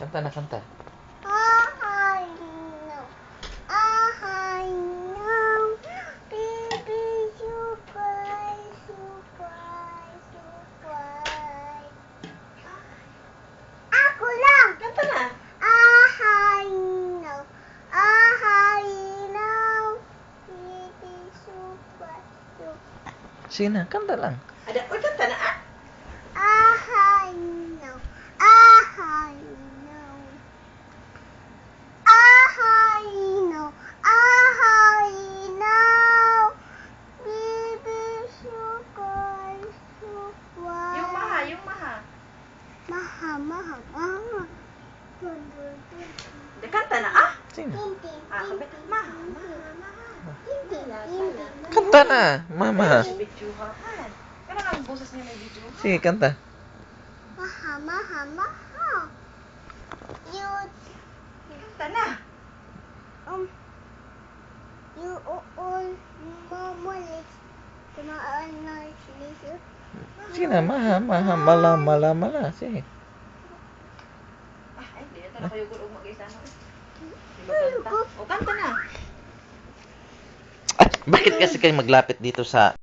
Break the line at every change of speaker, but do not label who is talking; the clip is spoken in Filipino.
Kanta na, kanta.
I know. I know. Baby, you cry, you cry, you cry. Ako lang!
Kanta na.
I know. I know. Baby, you cry, you cry.
Sige na, kanta lang.
Ada, uy, kanta na ah.
I know. I know. I know. I know. Baby, you cry, you cry.
Yung maha, yung maha.
Maha, maha, maha.
Ada, kanta na ah.
Sige na.
Ah, kabit. Maha, maha, maha.
Kanta na, mama.
Bidyohan. Kaya nga ang boses niya may bidyohan.
Sige, kanta.
Maha, maha, maha. You,
Kanta na.
you all mamulit. Tumaan na siya.
Sige na, maha, maha, mala, mala, mala. Sige.
Ah, ay, di na tayo kayo gulong mag-isa na. Di ba kanta? O, kanta na.
At bakit kasi kayo maglapit dito sa